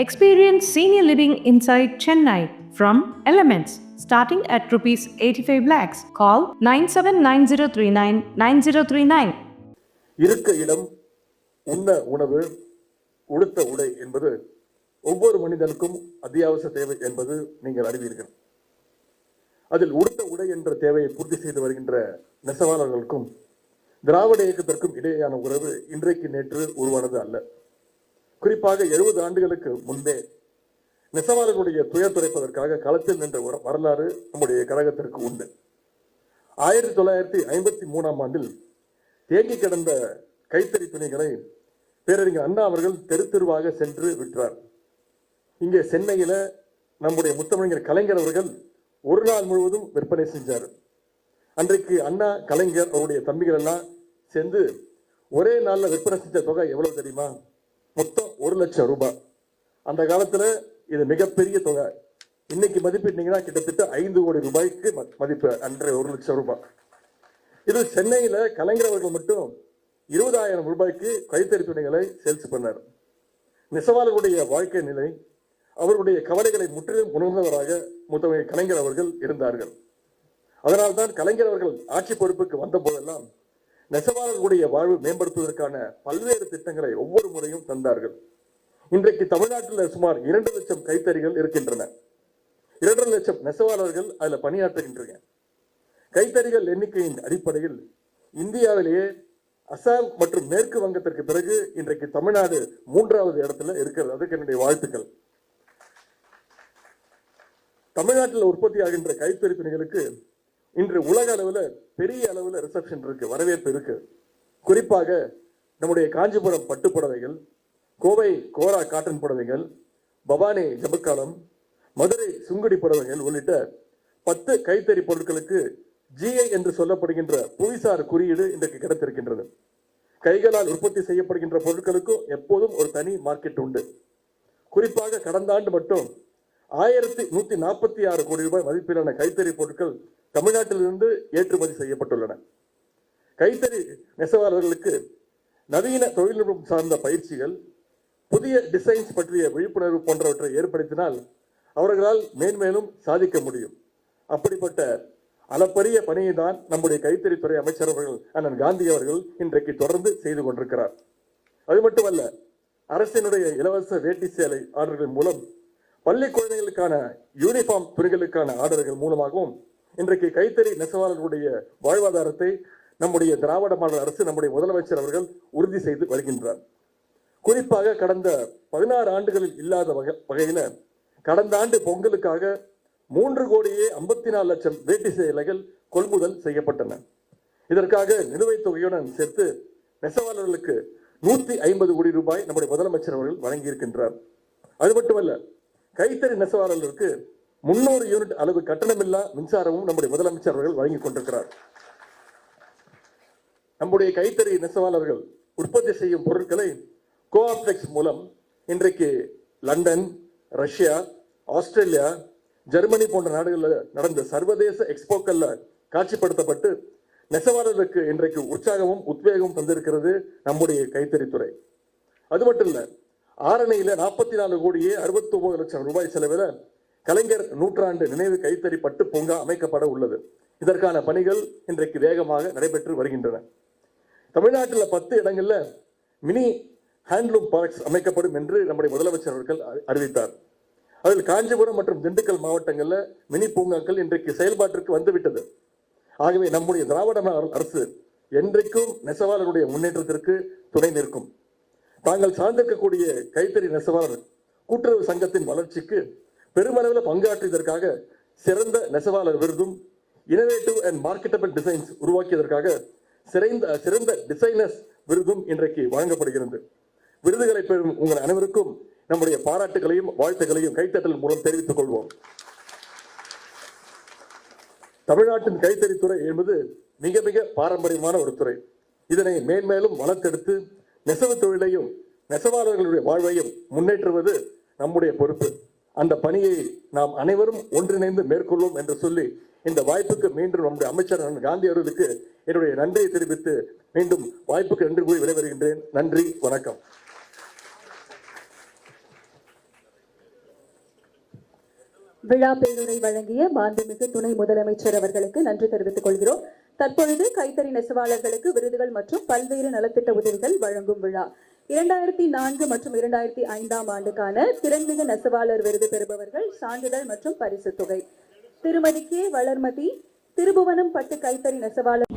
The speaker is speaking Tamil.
Experience senior living inside Chennai from Elements starting at rupees 85 lakhs. Call 9790399039. இருக்க இடம், உண்ண உணவு, உடுத்த உடை என்பது ஒவ்வொரு மனிதனுக்கும் அத்தியாவசிய தேவை என்பது நீங்கள் அறிவீர்கள். அதில் உடுத்த உடை என்ற தேவையை பூர்த்தி செய்து வருகின்ற நெசவாளர்களுக்கும் திராவிட இயக்கத்திற்கும் இடையேயான உறவு இன்றைக்கு நேற்று உருவானது அல்ல. குறிப்பாக 70 ஆண்டுகளுக்கு முன்பே நெசவாளர்களுடைய துயர் துடைப்பதற்காக களத்தில் நின்ற வரலாறு நம்முடைய கழகத்திற்கு உண்டு. 1953ஆம் ஆண்டில் தேங்கி கிடந்த கைத்தறி துணிகளை பேரறிஞர் அண்ணா அவர்கள் தெரு தெருவாக சென்று விற்றார். இங்கே சென்னையில நம்முடைய முத்தமிழர் கலைஞர் அவர்கள் ஒரு நாள் முழுவதும் விற்பனை செஞ்சார். அன்றைக்கு அண்ணா, கலைஞர் அவருடைய தம்பிகள் எல்லாம் சேர்ந்து ஒரே நாளில் விற்பனை செஞ்ச தொகை எவ்வளவு தெரியுமா? மொத்தம் 1 லட்சம் ரூபாய். அந்த காலத்துல இது மிகப்பெரிய தொகை. இன்னைக்கு மதிப்பிட்டீங்கன்னா கிட்டத்தட்ட 5 கோடி ரூபாய்க்கு மதிப்பு. அன்றைய 1 லட்சம் ரூபாய். இது சென்னையில கலைஞர் அவர்கள் மட்டும் 20,000 ரூபாய்க்கு கைத்தறி துணிகளை சேல்ஸ் பண்ணார். நெசவாளர்களுடைய வாழ்க்கை நிலை, அவருடைய கவலைகளை முற்றிலும் உணர்ந்தவராக முத்தமிழ் கலைஞர் அவர்கள் இருந்தார்கள். அதனால்தான் கலைஞர் அவர்கள் ஆட்சி பொறுப்புக்கு வந்த போதெல்லாம் நெசவாளர்களுடைய வாழ்வு மேம்படுத்துவதற்கான பல்வேறு திட்டங்களை ஒவ்வொரு முறையும் தந்தார்கள். இன்றைக்கு தமிழ்நாட்டில் சுமார் 2 லட்சம் கைத்தறிகள் இருக்கின்றன. 2 லட்சம் நெசவாளர்கள் அதில் பணியாற்றுகின்றனர். கைத்தறிகள் எண்ணிக்கையின் அடிப்படையில் இந்தியாவிலேயே அசாம் மற்றும் மேற்கு வங்கத்திற்கு பிறகு இன்றைக்கு தமிழ்நாடு 3வது இடத்துல இருக்கிறது. அதுக்கு என்னுடைய வாழ்த்துக்கள். தமிழ்நாட்டில் உற்பத்தி ஆகின்ற கைத்தறி துணிகளுக்கு இன்று உலக அளவில் பெரிய அளவில் ரிசப்ஷன் இருக்கு, வரவேற்பு இருக்கு. குறிப்பாக நம்முடைய காஞ்சிபுரம் பட்டு புடவைகள், கோவை கோரா காட்டன் புடவைகள், பவானி ஜபக்காலம், மதுரை சுங்குடி புடவைகள் உள்ளிட்ட 10 கைத்தறி பொருட்களுக்கு ஜிஐ என்று சொல்லப்படுகின்ற புவிசார் குறியீடு இன்றைக்கு கிடைத்திருக்கின்றது. கைகளால் உற்பத்தி செய்யப்படுகின்ற பொருட்களுக்கும் எப்போதும் ஒரு தனி மார்க்கெட் உண்டு. குறிப்பாக கடந்த ஆண்டு மட்டும் 1146 கோடி ரூபாய் மதிப்பிலான கைத்தறி பொருட்கள் தமிழ்நாட்டிலிருந்து ஏற்றுமதி செய்யப்பட்டுள்ளன. கைத்தறி நெசவாளர்களுக்கு நவீன தொழில்நுட்பம் சார்ந்த பயிற்சிகள், புதிய டிசைன்ஸ் பற்றிய விழிப்புணர்வு போன்றவற்றை ஏற்படுத்தினால் அவர்களால் மேன்மேலும் சாதிக்க முடியும். அப்படிப்பட்ட அளப்பரிய பணியை தான் நம்முடைய கைத்தறித்துறை அமைச்சர் அவர்கள் அண்ணன் காந்தி அவர்கள் இன்றைக்கு தொடர்ந்து செய்து கொண்டிருக்கிறார். அது மட்டுமல்ல, அரசினுடைய இலவச வேட்டி சேலை ஆர்டர்கள் மூலம் பள்ளி குழந்தைகளுக்கான யூனிஃபார்ம் துணிகளுக்கான ஆர்டர்கள் மூலமாகவும் இன்றைக்கு கைத்தறி நெசவாளர்களுடைய வாழ்வாதாரத்தை நம்முடைய திராவிட மாடல் அரசு, நம்முடைய முதலமைச்சர் அவர்கள் உறுதி செய்து வருகின்றார். குறிப்பாக கடந்த 16 ஆண்டுகளில் இல்லாத வகையில கடந்த ஆண்டு பொங்கலுக்காக 3,54 லட்சம் வேட்டி சேலைகள் கொள்முதல் செய்யப்பட்டன. இதற்காக நிலுவைத் தொகையுடன் சேர்த்து நெசவாளர்களுக்கு 150 கோடி ரூபாய் நம்முடைய முதலமைச்சர் அவர்கள் வழங்கியிருக்கின்றார். அது மட்டுமல்ல, கைத்தறி நெசவாளர்களுக்கு 300 யூனிட் அளவு கட்டணமில்லா மின்சாரமும் நம்முடைய முதலமைச்சர் அவர்கள் வழங்கிக் கொண்டிருக்கிறார். நம்முடைய கைத்தறி நெசவாளர்கள் உற்பத்தி செய்யும் பொருட்களை கோஆப்டெக்ஸ் மூலம் இன்றைக்கு லண்டன், ரஷ்யா, ஆஸ்திரேலியா, ஜெர்மனி போன்ற நாடுகளில் நடந்த சர்வதேச எக்ஸ்போக்கள்ல காட்சிப்படுத்தப்பட்டு நெசவாளர்களுக்கு இன்றைக்கு உற்சாகமும் உத்வேகமும் தந்திருக்கிறது நம்முடைய கைத்தறித்துறை. அது மட்டும் இல்ல, ஆரணியில 44 கோடியே 69 லட்சம் ரூபாய் செலவில் கலைஞர் நூற்றாண்டு நினைவு கைத்தறி பட்டு பூங்கா அமைக்கப்பட உள்ளது. இதற்கான பணிகள் இன்றைக்கு வேகமாக நடைபெற்று வருகின்றன. தமிழ்நாட்டில் 10 இடங்கள்ல மினி ஹேண்ட்லூம் பார்க்ஸ் அமைக்கப்படும் என்று நம்முடைய முதலமைச்சர் அவர்கள் அறிவித்தார். அதில் காஞ்சிபுரம் மற்றும் திண்டுக்கல் மாவட்டங்களில் மினி பூங்காக்கள் இன்றைக்கு செயல்பாட்டிற்கு வந்துவிட்டது. ஆகவே நம்முடைய திராவிட அரசு என்றைக்கும் நெசவாளர்களுடைய முன்னேற்றத்திற்கு துணை நிற்கும். தாங்கள் சார்ந்திருக்கக்கூடிய கைத்தறி நெசவாளர் கூட்டுறவு சங்கத்தின் வளர்ச்சிக்கு பெருமளவில் பங்காற்றியதற்காக சிறந்த நெசவாளர் விருதும், இனோவேட்டிவ் அண்ட் மார்க்கெட்டபிள் டிசைன்ஸ் உருவாக்கியதற்காக சிறந்த டிசைனர்ஸ் விருதும் இன்றைக்கு வழங்கப்படுகிறது. விருதுகளை பெறும் உங்கள் அனைவருக்கும் நம்முடைய பாராட்டுகளையும் வாழ்த்துக்களையும் கைத்தட்டல் மூலம் தெரிவித்துக் கொள்வோம். தமிழ்நாட்டின் கைத்தறித்துறை என்பது மிக மிக பாரம்பரியமான ஒரு துறை. இதனை மேன்மேலும் வளர்த்தெடுத்து நெசவு தொழிலையும் நெசவாளர்களுடைய வாழ்வையும் முன்னேற்றுவது நம்முடைய பொறுப்பு. அந்த பணியை நாம் அனைவரும் ஒன்றிணைந்து மேற்கொள்வோம் என்று சொல்லி இந்த வாய்ப்புக்கு மீண்டும் நம்முடைய அமைச்சர் காந்தி அவர்களுக்கு என்னுடைய நன்றியை தெரிவித்து மீண்டும் வாய்ப்புக்கு நன்றி கூறி விடைபெறுகின்றேன். நன்றி, வணக்கம். விழா பேருரை வழங்கிய மாண்புமிகு துணை முதலமைச்சர் அவர்களுக்கு நன்றி தெரிவித்துக் கொள்கிறோம். தற்பொழுது கைத்தறி நெசவாளர்களுக்கு விருதுகள் மற்றும் பல்வேறு நலத்திட்ட உதவிகள் வழங்கும் விழா. 2004 மற்றும் 2005 ஆண்டுக்கான திறன்மிகு நெசவாளர் விருது பெறுபவர்கள் சான்றிதழ் மற்றும் பரிசு தொகை. திருமதி கே வளர்மதி, திருபுவனம் பட்டு கைத்தறி நெசவாளர்